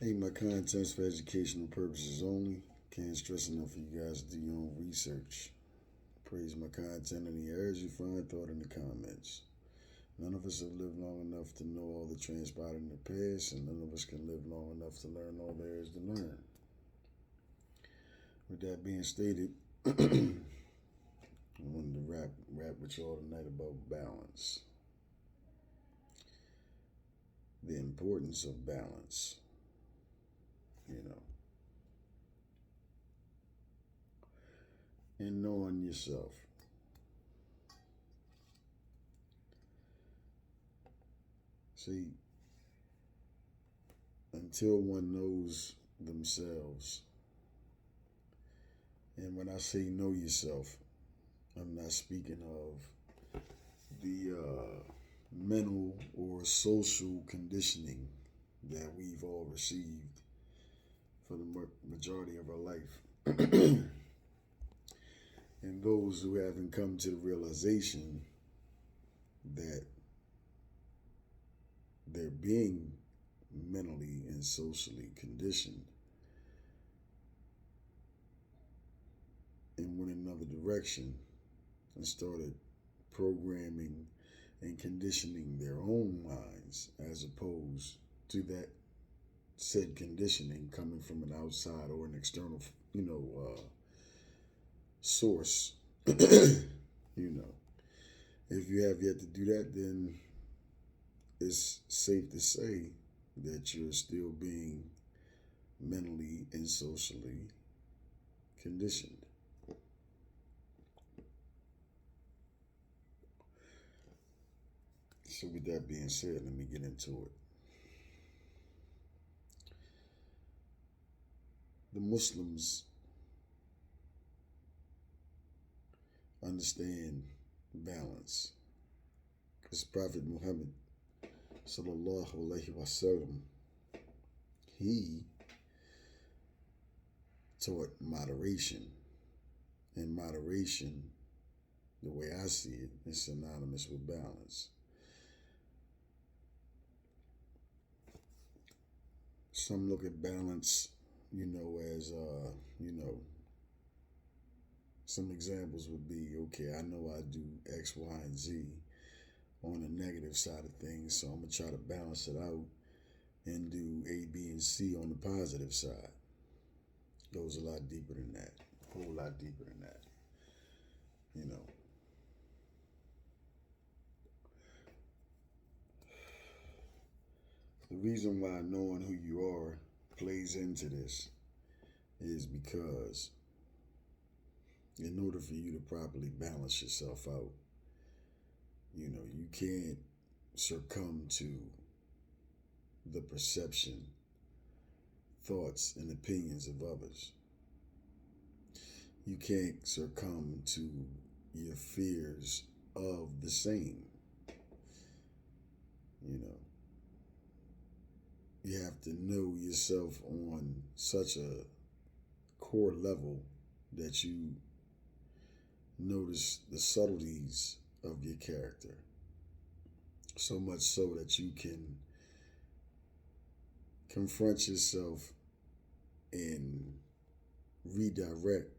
Hey, my content's for educational purposes only. Can't stress enough for you guys to do your own research. Praise my content and the errors you find, thought in the comments. None of us have lived long enough to know all that transpired in the past, and none of us can live long enough to learn all there is to learn. With that being stated, I wanted to rap with y'all tonight about balance. The importance of balance, you know, and knowing yourself. See, until one knows themselves, and when I say know yourself, I'm not speaking of the mental or social conditioning that we've all received for the majority of our life. And those who haven't come to the realization that they're being mentally and socially conditioned and went another direction and started programming and conditioning their own minds as opposed to that said conditioning coming from an outside or an external, source. You know, if you have yet to do that, then it's safe to say that you're still being mentally and socially conditioned. So, with that being said, let me get into it. The Muslims understand balance because Prophet Muhammad sallallahu alaihi wasallam, he taught moderation, and moderation, the way I see it, is synonymous with balance. Some look at balance, as some examples would be, okay, I know I do X, Y, and Z on the negative side of things, so I'm gonna try to balance it out and do A, B, and C on the positive side. Goes a lot deeper than that, a whole lot deeper than that, you know. The reason why knowing who you are plays into this is because in order for you to properly balance yourself out, you can't succumb to the perception, thoughts, and opinions of others. You can't succumb to your fears of the same. You know, you have to know yourself on such a core level that you notice the subtleties of your character. So much so that you can confront yourself and redirect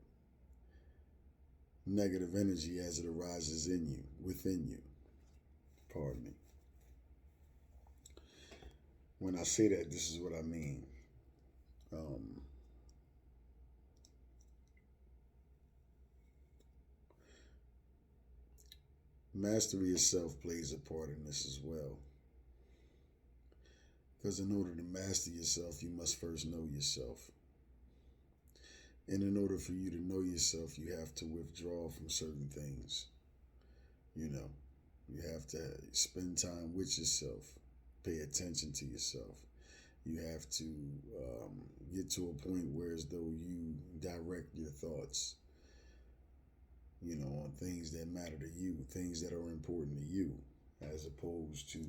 negative energy as it arises in you, within you. Pardon me. When I say that, this is what I mean. Um, Mastery of self plays a part in this as well. Because in order to master yourself, you must first know yourself. And in order for you to know yourself, you have to withdraw from certain things. You know, you have to spend time with yourself, pay attention to yourself. You have to get to a point where as though you direct your thoughts, on things that matter to you, things that are important to you, as opposed to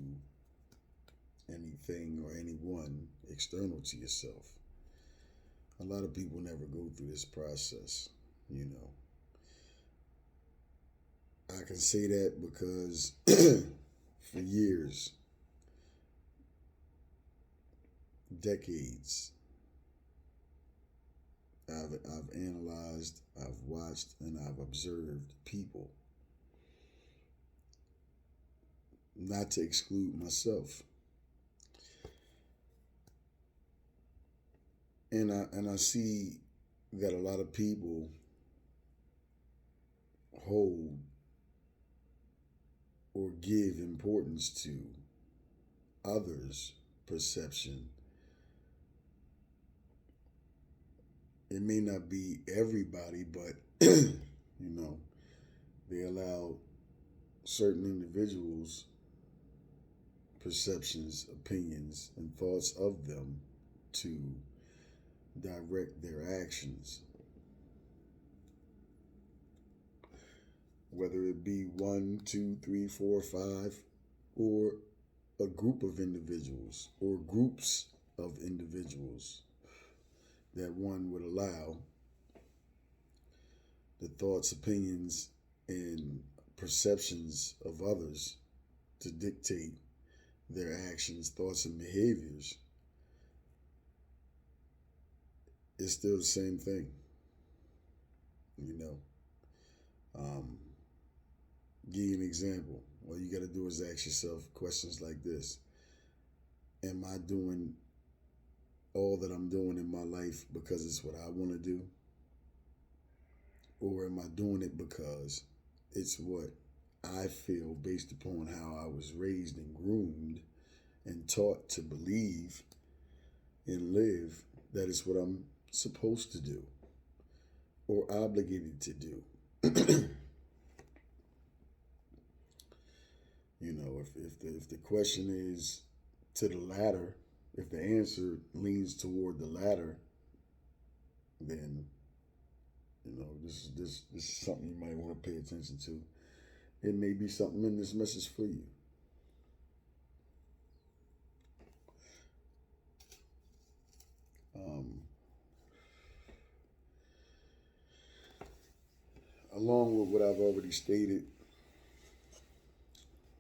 anything or anyone external to yourself. A lot of people never go through this process, you know. I can say that because for years, decades, I've analyzed, I've watched, and I've observed people, not to exclude myself. And I see that a lot of people hold or give importance to others' perception. It may not be everybody, but they allow certain individuals' perceptions, opinions, and thoughts of them to direct their actions. Whether it be one, two, three, four, five, or a group of individuals or groups of individuals, that one would allow the thoughts, opinions, and perceptions of others to dictate their actions, thoughts, and behaviors. It's still the same thing, you know. Give you an example. All you got to do is ask yourself questions like this: am I doing all that I'm doing in my life because it's what I want to do? Or am I doing it because it's what I feel based upon how I was raised and groomed and taught to believe and live that it's what I'm supposed to do or obligated to do? If the question is to the latter, if the answer leans toward the latter, then this is something you might want to pay attention to. It may be something in this message for you. Along with what I've already stated,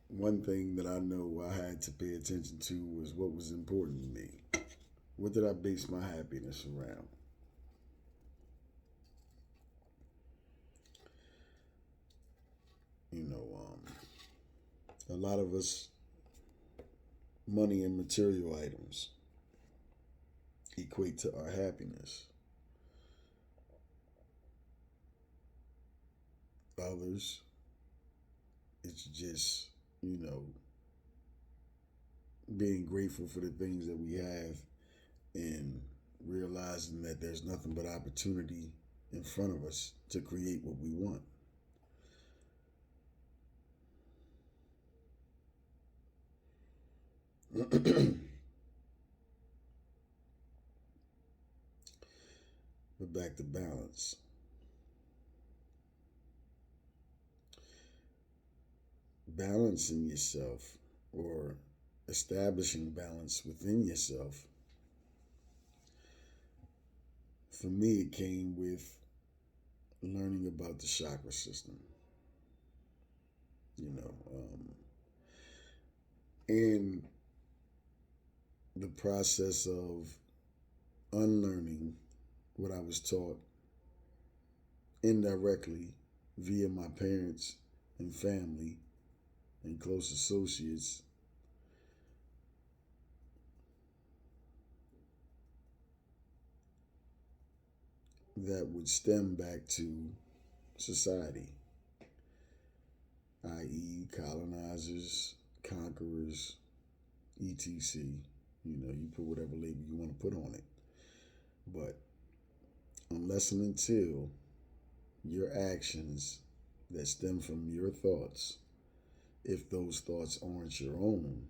one thing that I know I had to pay attention to was what was important to me. What did I base my happiness around? A lot of us, money and material items equate to our happiness. Others, it's just, being grateful for the things that we have and realizing that there's nothing but opportunity in front of us to create what we want. But back to balance. Balancing yourself or establishing balance within yourself, for me, it came with learning about the chakra system. And the process of unlearning what I was taught indirectly via my parents and family and close associates, that would stem back to society, i.e., colonizers, conquerors, etc. You put whatever label you want to put on it. But unless and until your actions that stem from your thoughts, if those thoughts aren't your own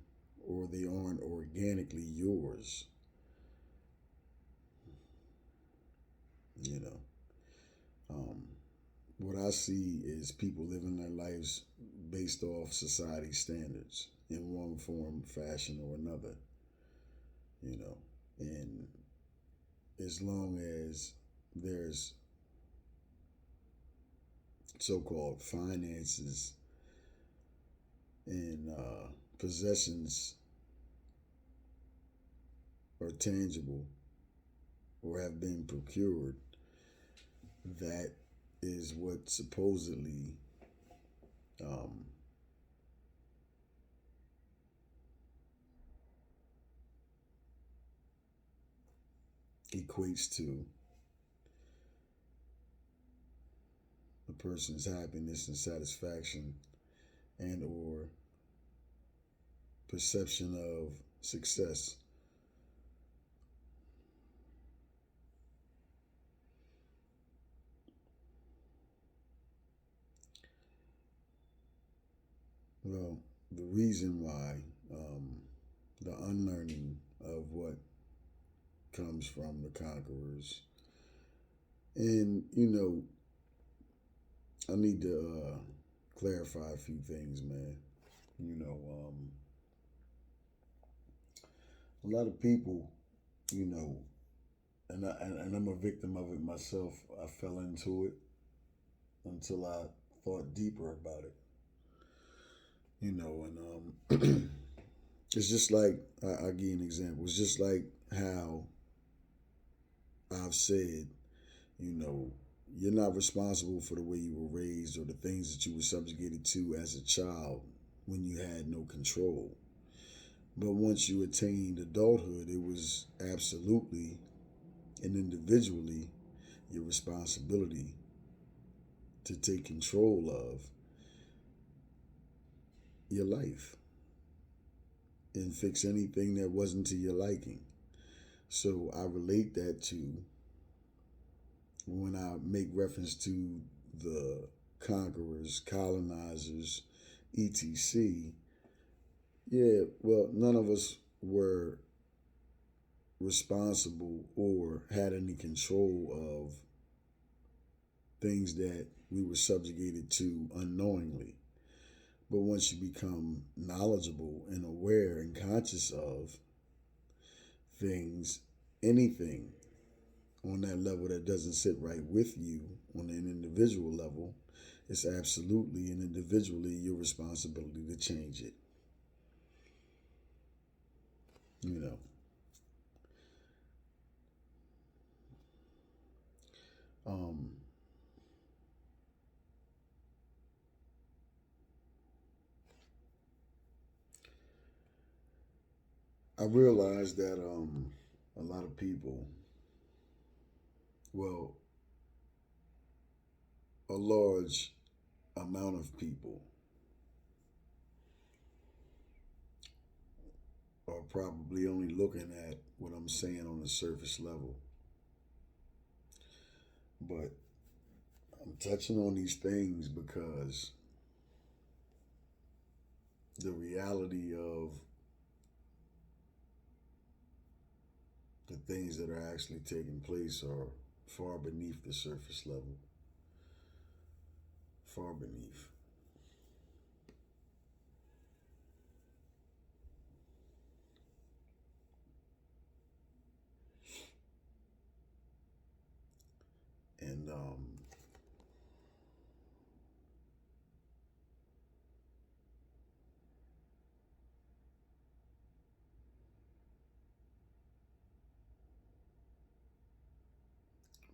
or they aren't organically yours, what I see is people living their lives based off society standards in one form, fashion, or another. And as long as there's so-called finances and possessions are tangible or have been procured, that is what supposedly um, equates to a person's happiness and satisfaction and or perception of success. Well, the reason why the unlearning of what comes from the conquerors, and I need to clarify a few things, man. You know, a lot of people, you know, and I'm a victim of it myself. I fell into it until I thought deeper about it. And it's just like I'll give you an example. It's just like how I've said, you know, you're not responsible for the way you were raised or the things that you were subjugated to as a child when you had no control. But once you attained adulthood, it was absolutely and individually your responsibility to take control of your life and fix anything that wasn't to your liking. So I relate that to when I make reference to the conquerors, colonizers, etc. Yeah, well, none of us were responsible or had any control of things that we were subjugated to unknowingly. But once you become knowledgeable and aware and conscious of things, anything on that level that doesn't sit right with you on an individual level, it's absolutely and individually your responsibility to change it. You know, um, I realized that a lot of people, well, a large amount of people are probably only looking at what I'm saying on the surface level. But I'm touching on these things because the reality of the things that are actually taking place are far beneath the surface level. Far beneath. And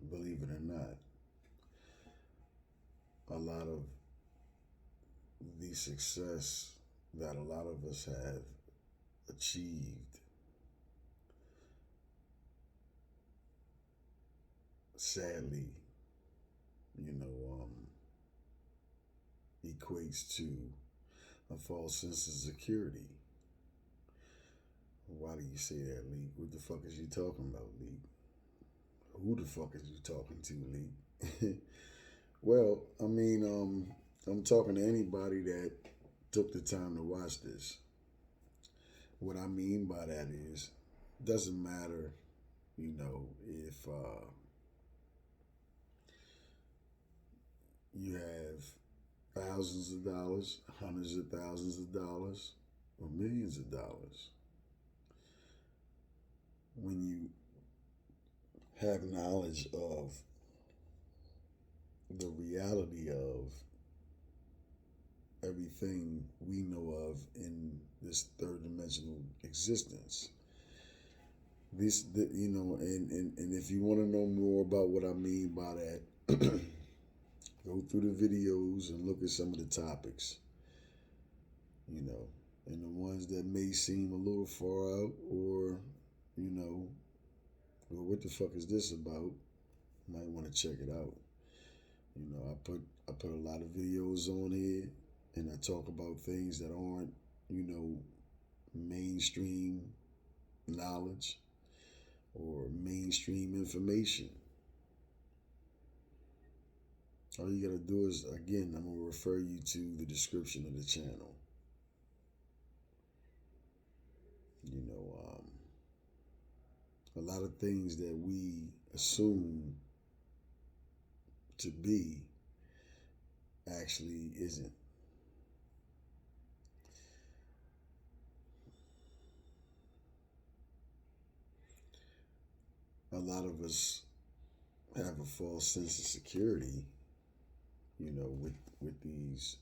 believe it or not, a lot of the success that a lot of us have achieved, sadly, you know, equates to a false sense of security. Why do you say that, Lee? What the fuck is you talking about, Lee? Who the fuck is you talking to, Lee? Well, I mean, I'm talking to anybody that took the time to watch this. What I mean by that is, doesn't matter, if you have thousands of dollars, hundreds of thousands of dollars, or millions of dollars. When you have knowledge of the reality of everything we know of in this third dimensional existence, and if you want to know more about what I mean by that, go through the videos and look at some of the topics, you know, and the ones that may seem a little far out or, you know, well, what the fuck is this about? You might want to check it out. You know, I put a lot of videos on here, and I talk about things that aren't, you know, mainstream knowledge or mainstream information. All you gotta do is, again, I'm gonna refer you to the description of the channel. You know, a lot of things that we assume to be actually isn't. A lot of us have a false sense of security, you know, with these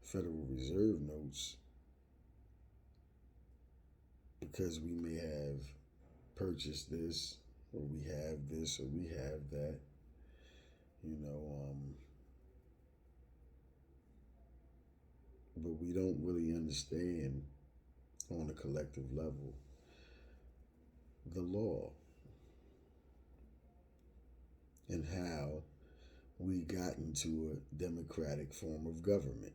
Federal Reserve notes because we may have purchased this or we have this or we have that, you know, but we don't really understand on a collective level the law and how we got into a democratic form of government.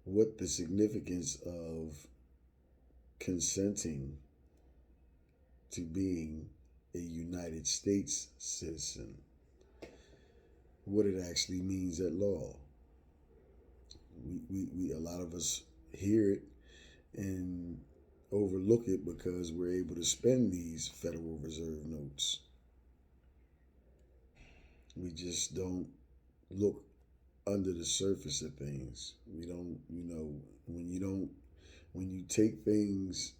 What the significance of consenting to being a United States citizen, what it actually means at law. We a lot of us hear it and overlook it because we're able to spend these Federal Reserve notes. We just don't look under the surface of things. We don't, you know, when you take things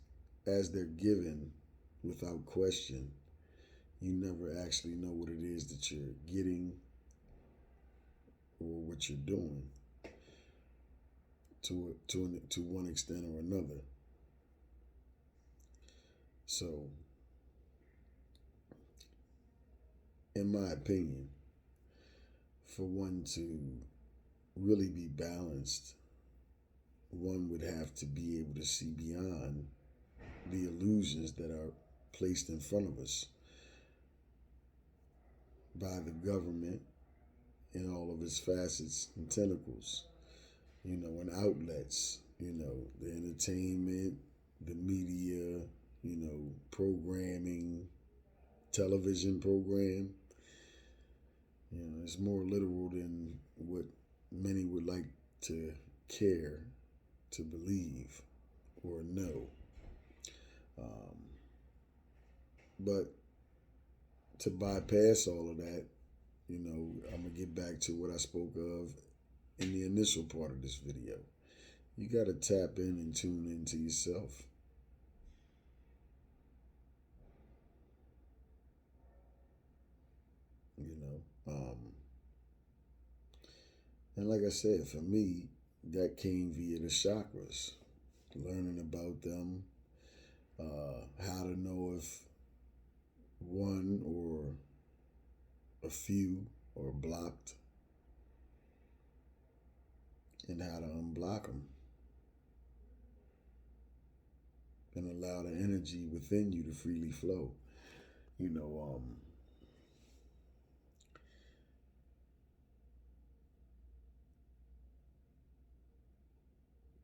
as they're given without question, you never actually know what it is that you're getting or what you're doing to one extent or another. So, in my opinion, for one to really be balanced, one would have to be able to see beyond the illusions that are placed in front of us by the government in all of its facets and tentacles, you know, and outlets, you know, the entertainment, the media, you know, programming, television program. You know, it's more literal than what many would like to care to believe or know. Um, but to bypass all of that, you know, I'm going to get back to what I spoke of in the initial part of this video. You got to tap in and tune into yourself. You know, and like I said, for me, that came via the chakras, learning about them, how to know if one or a few are blocked, and how to unblock them and allow the energy within you to freely flow. You know,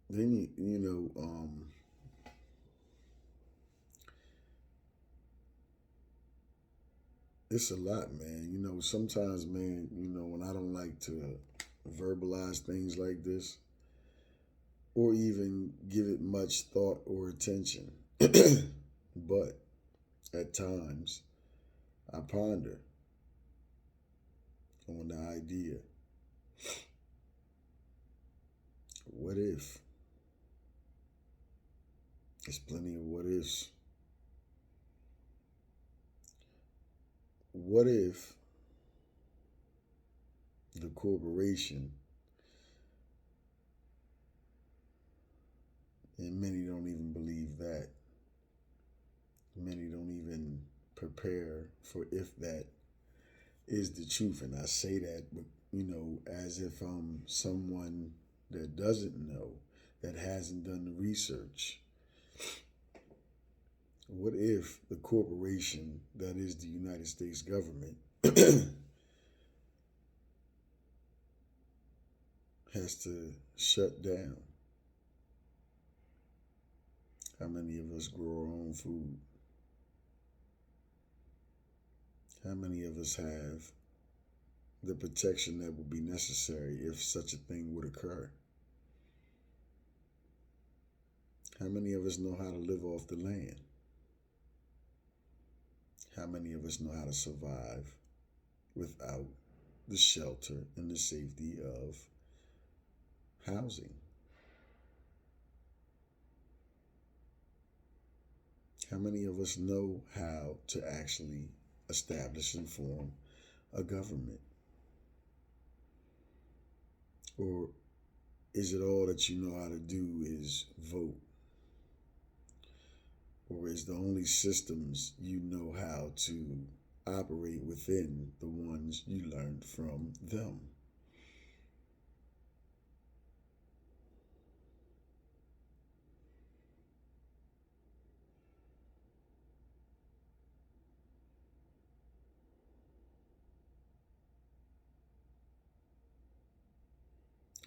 then you know, it's a lot, man. You know, sometimes, man, you know, when I don't like to verbalize things like this or even give it much thought or attention, but at times I ponder on the idea, what if? There's plenty of what ifs. What if the corporation, and many don't even believe that, prepare for if that is the truth. And I say that, as if I'm someone that doesn't know, that hasn't done the research. What if the corporation that is the United States government has to shut down? How many of us grow our own food? How many of us have the protection that would be necessary if such a thing would occur? How many of us know how to live off the land? How many of us know how to survive without the shelter and the safety of housing? How many of us know how to actually establish and form a government? Or is it all that you know how to do is vote? Or is the only systems you know how to operate within the ones you learned from them?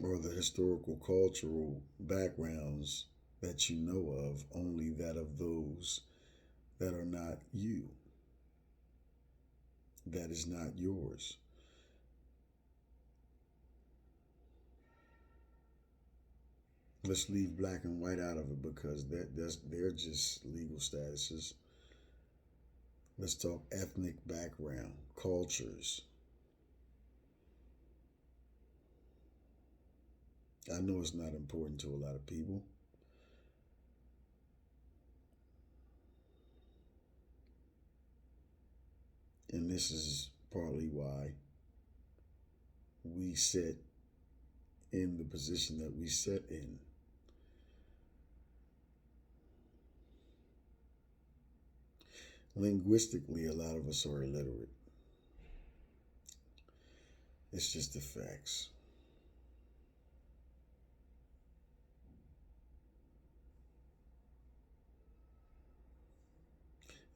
Or the historical cultural backgrounds that you know of, only that of those that are not you, that is not yours? Let's leave black and white out of it because they're just legal statuses. Let's talk ethnic background, cultures. I know it's not important to a lot of people. And this is partly why we sit in the position that we sit in. Linguistically, a lot of us are illiterate. It's just the facts.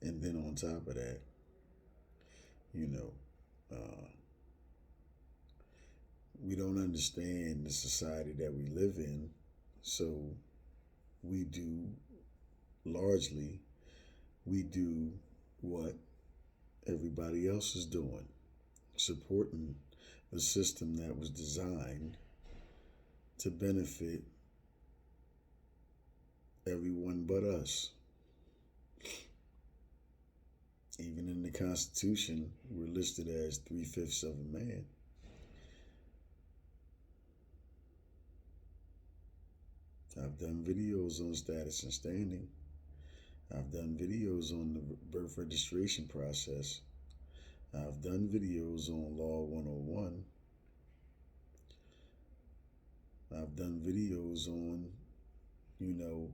And then on top of that, you know, uh, we don't understand the society that we live in. So we do, largely, we do what everybody else is doing, supporting the system that was designed to benefit everyone but us. Even in the Constitution, we're listed as 3/5 of a man. I've done videos on status and standing. I've done videos on the birth registration process. I've done videos on Law 101. I've done videos on, you know,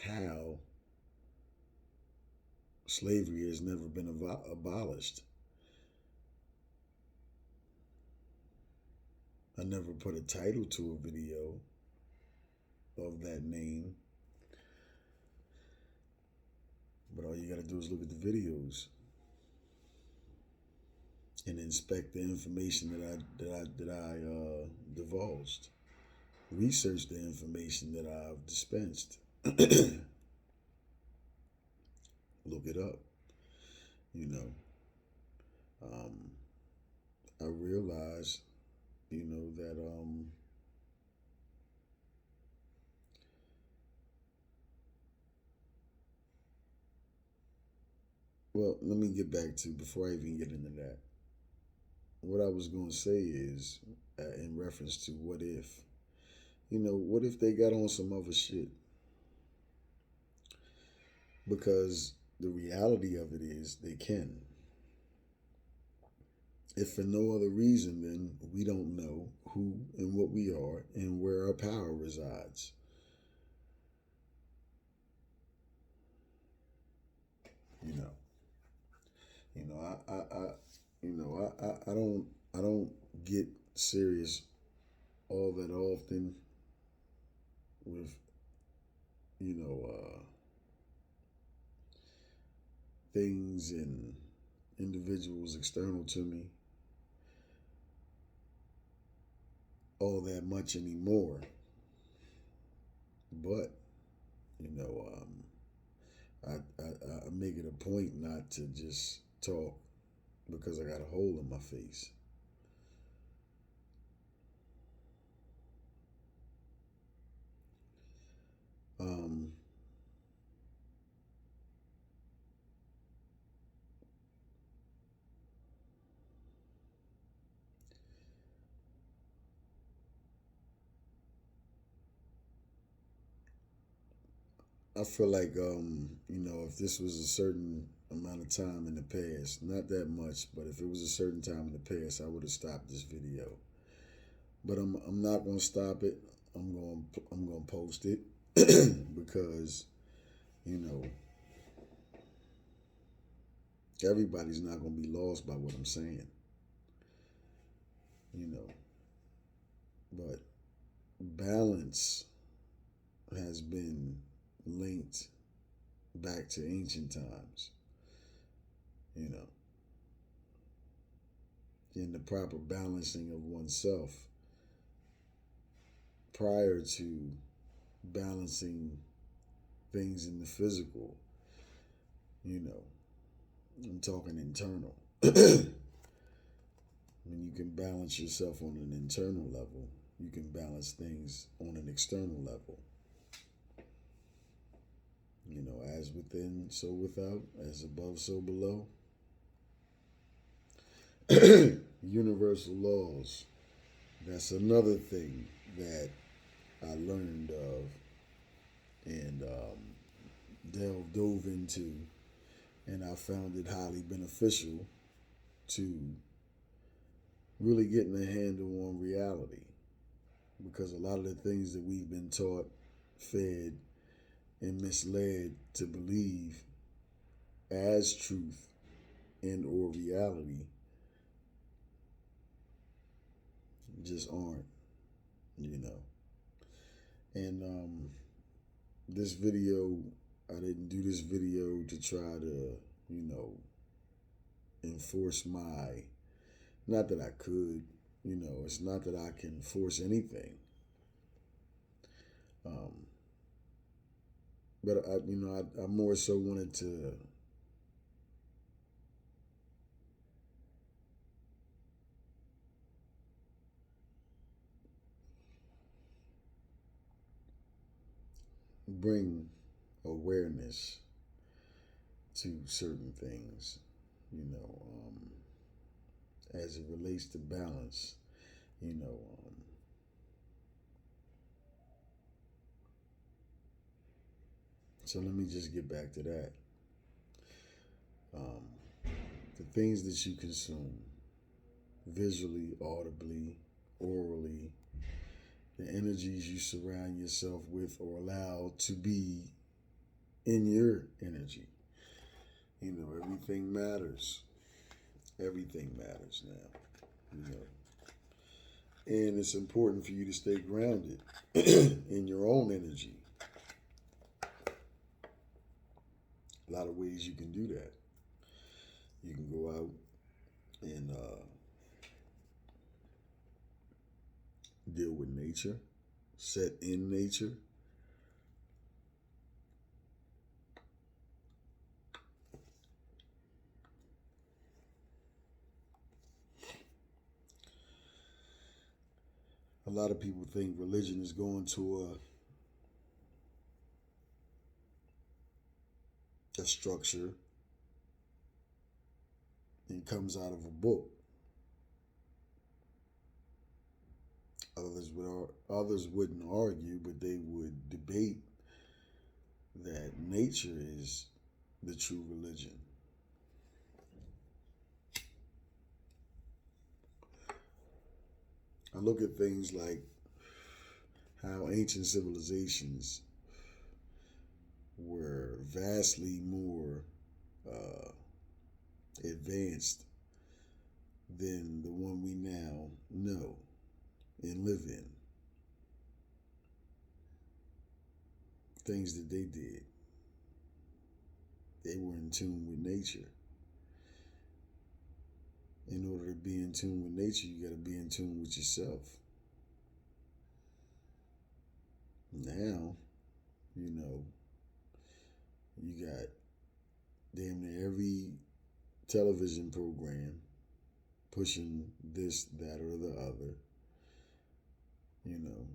how slavery has never been abolished. I never put a title to a video of that name, but all you got to do is look at the videos and inspect the information that I divulged. Research the information that I've dispensed. Look it up. You know, I realize, that well, let me get back to, before I even get into that. What I was going to say is, in reference to what if, what if they got on some other shit? Because the reality of it is they can. If for no other reason than we don't know who and what we are and where our power resides. You know, I don't get serious all that often with you know things and individuals external to me all that much anymore. But you know, I make it a point not to just talk because I got a hole in my face. Um, I feel like if this was a certain amount of time in the past, not that much, but if it was a certain time in the past, I would have stopped this video. But I'm not gonna stop it. I'm gonna post it because you know everybody's not gonna be lost by what I'm saying. You know, but balance has been linked back to ancient times. You know, in the proper balancing of oneself prior to balancing things in the physical. You know, I'm talking internal. When you can balance yourself on an internal level, you can balance things on an external level. You know, as within, so without, as above, so below. Universal laws. That's another thing that I learned of and dove into, and I found it highly beneficial to really getting a handle on reality. Because a lot of the things that we've been taught, fed, and misled to believe as truth and or reality just aren't, you know. And this video, I didn't do this video to try to, you know, enforce my, not that I could, you know, it's not that I can force anything. Um, but I more so wanted to bring awareness to certain things, you know, as it relates to balance, you know. So let me just get back to that. Um, the things that you consume, visually, audibly, orally, the energies you surround yourself with or allow to be in your energy. You know, everything matters. Everything matters now. You know, and it's important for you to stay grounded in your own energy. A lot of ways you can do that. You can go out and deal with nature, set in nature. A lot of people think religion is going to a structure and comes out of a book. Others wouldn't argue, but they would debate that nature is the true religion. I look at things like how ancient civilizations were vastly more uh, advanced than the one we now know and live in. Things that they did, they were in tune with nature. In order to be in tune with nature, you got to be in tune with yourself. Now, you know, you got damn near every television program pushing this, that, or the other, you know.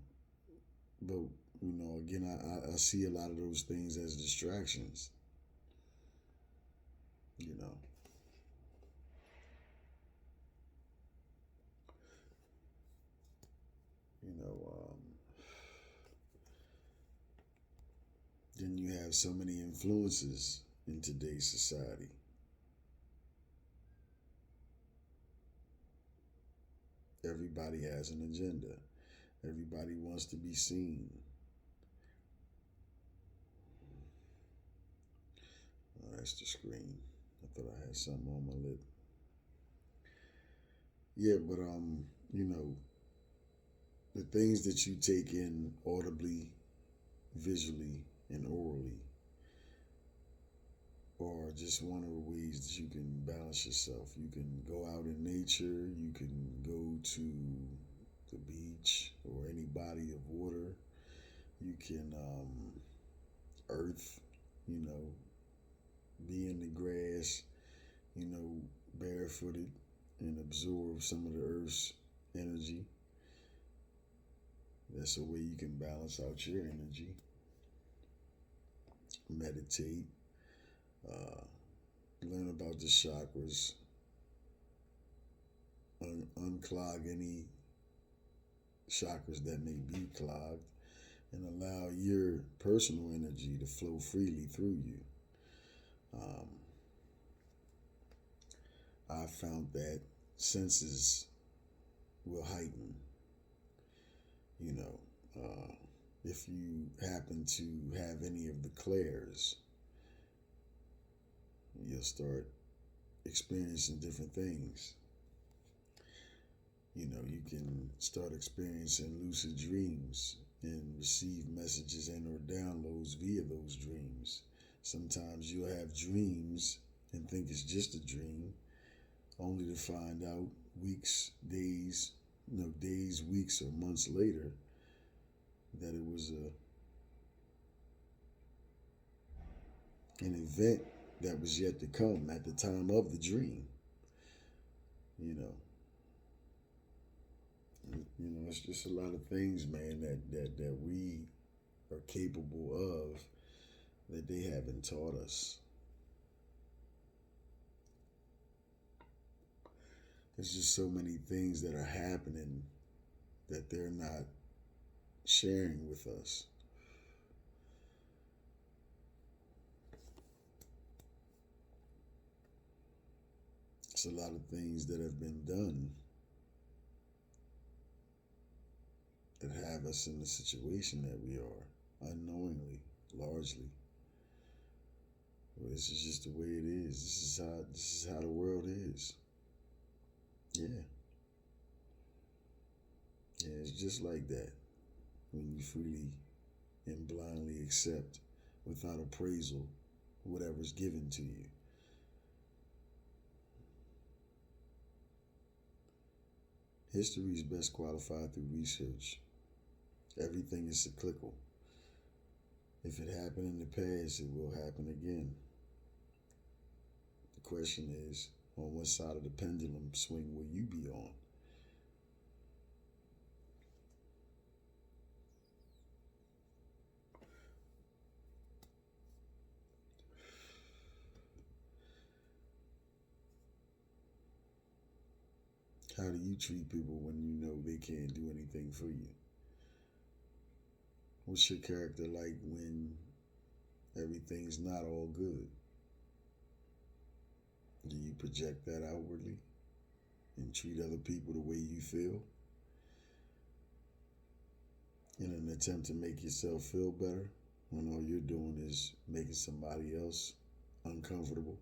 But, you know, again, I see a lot of those things as distractions, you know. You know, then you have so many influences in today's society. Everybody has an agenda. Everybody wants to be seen. Oh, that's the screen. I thought I had something on my lip. Yeah, but you know, the things that you take in audibly, visually, and orally are just one of the ways that you can balance yourself. You can go out in nature, you can go to the beach or any body of water. You can earth, you know, be in the grass, you know, barefooted and absorb some of the earth's energy. That's a way you can balance out your energy. Meditate, uh, learn about the chakras, unclog any chakras that may be clogged, and allow your personal energy to flow freely through you. Um, I found that senses will heighten. You know, if you happen to have any of the clairs, you'll start experiencing different things. You know, you can start experiencing lucid dreams and receive messages and or downloads via those dreams. Sometimes you'll have dreams and think it's just a dream, only to find out days, weeks, or months later that it was an event that was yet to come at the time of the dream. You know, it's just a lot of things, man, that we are capable of that they haven't taught us. There's just so many things that are happening that they're not sharing with us. It's a lot of things that have been done that have us in the situation that we are, unknowingly, largely. But this is just the way it is. This is how the world is. Yeah. Yeah, it's just like that. When you freely and blindly accept without appraisal whatever's given to you. History is best qualified through research. Everything is cyclical. If it happened in the past, it will happen again. The question is, on what side of the pendulum swing will you be on? How do you treat people when you know they can't do anything for you? What's your character like when everything's not all good? Do you project that outwardly and treat other people the way you feel in an attempt to make yourself feel better when all you're doing is making somebody else uncomfortable?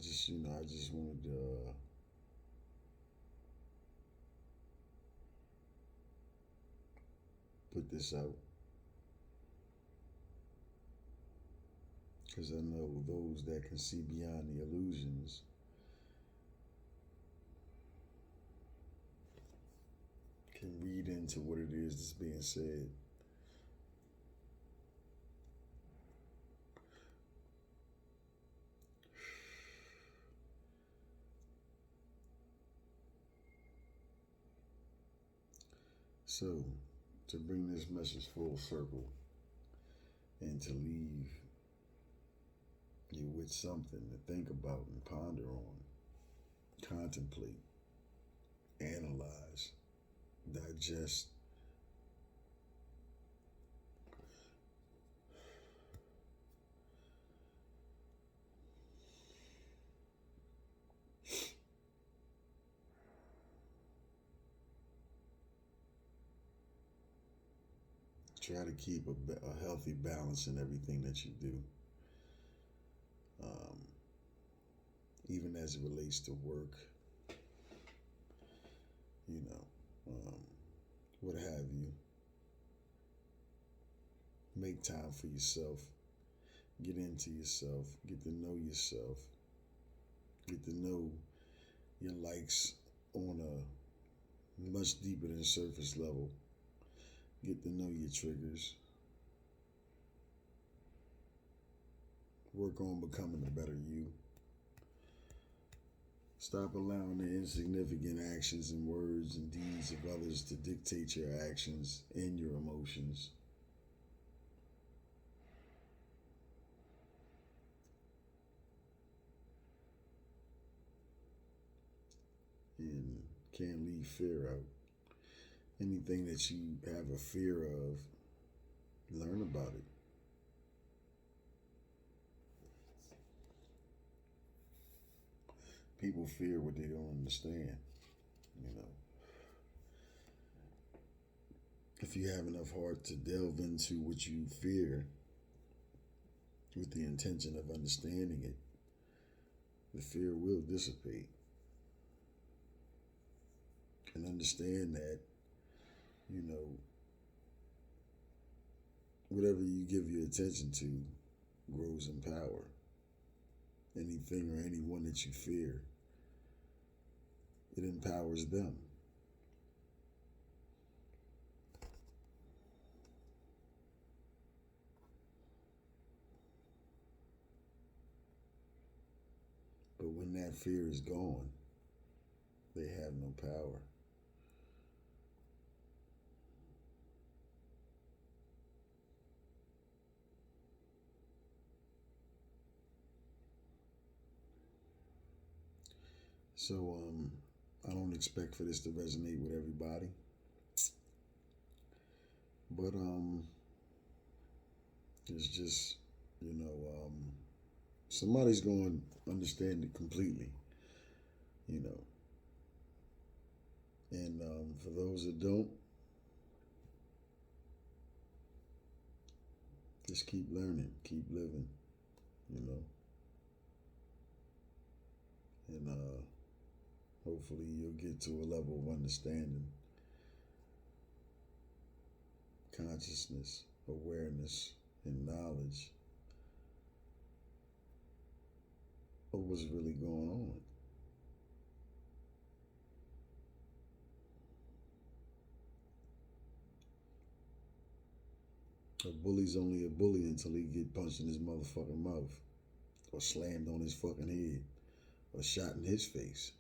I just wanted to put this out because I know those that can see beyond the illusions can read into what it is that's being said. So, to bring this message full circle and to leave you with something to think about and ponder on, contemplate, analyze, digest. Try to keep a healthy balance in everything that you do, um, even as it relates to work, you know, what have you. Make time for yourself, get into yourself, get to know yourself, get to know your likes on a much deeper than surface level, get to know your triggers, work on becoming a better you. Stop allowing the insignificant actions and words and deeds of others to dictate your actions and your emotions. And can't leave fear out. Anything that you have a fear of, learn about it. People fear what they don't understand, you know. If you have enough heart to delve into what you fear with the intention of understanding it, the fear will dissipate. And understand that, you know, whatever you give your attention to grows in power. Anything or anyone that you fear, it empowers them. But when that fear is gone, they have no power. So I don't expect for this to resonate with everybody, but it's just, you know, somebody's going to understand it completely, you know. And for those that don't, just keep learning, keep living, you know. And hopefully you'll get to a level of understanding, consciousness, awareness, and knowledge of what's really going on. A bully's only a bully until he get punched in his motherfucking mouth, or slammed on his fucking head, or shot in his face.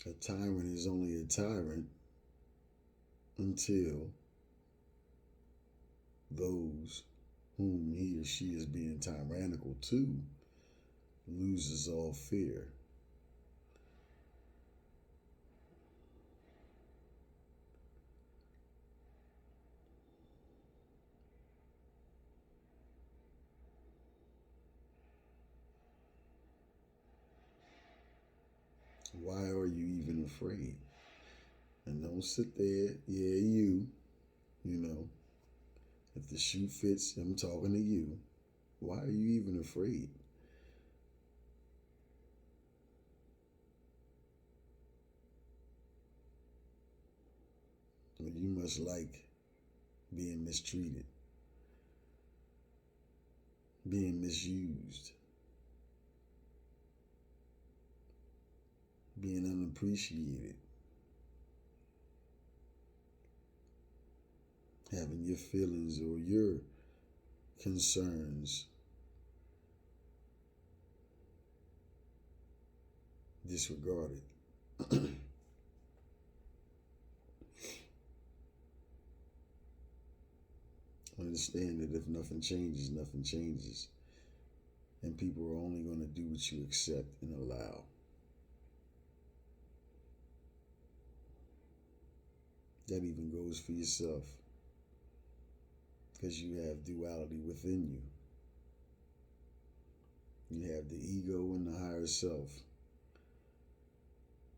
A tyrant is only a tyrant until those whom he or she is being tyrannical to loses all fear. Why are you even afraid? And don't sit there, you know, if the shoe fits, I'm talking to you. Why are you even afraid? Well, you must like being mistreated, being misused, being unappreciated, having your feelings or your concerns disregarded. Understand that if nothing changes, nothing changes. And people are only going to do what you accept and allow. That even goes for yourself. Because you have duality within you. You have the ego and the higher self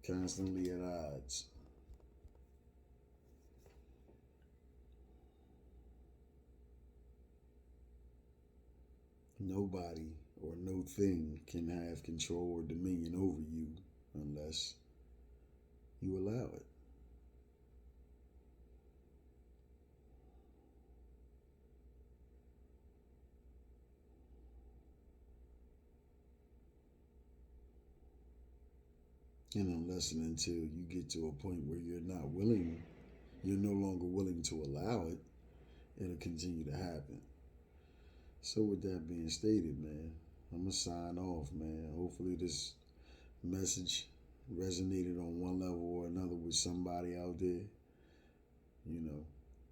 constantly at odds. Nobody or no thing can have control or dominion over you unless you allow it. And unless and until you get to a point where you're no longer willing to allow it, it'll continue to happen. So with that being stated, man, I'm gonna sign off, man. Hopefully this message resonated on one level or another with somebody out there. You know,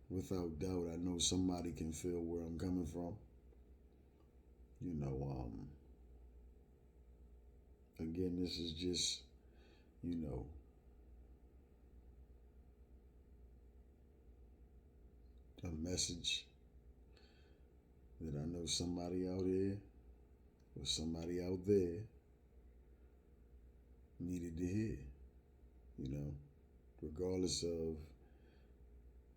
without doubt, I know somebody can feel where I'm coming from. You know, again, this is just, you know, a message that I know somebody out here or somebody out there needed to hear, you know, regardless of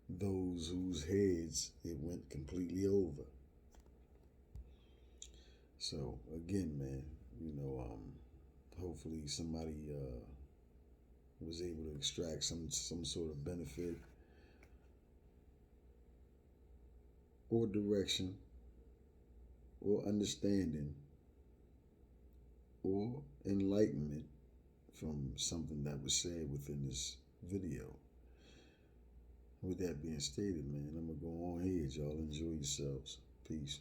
those whose heads it went completely over. So again, man, hopefully somebody was able to extract some sort of benefit or direction or understanding or enlightenment from something that was said within this video. With that being stated, man, I'm gonna go on ahead. Y'all enjoy yourselves. Peace.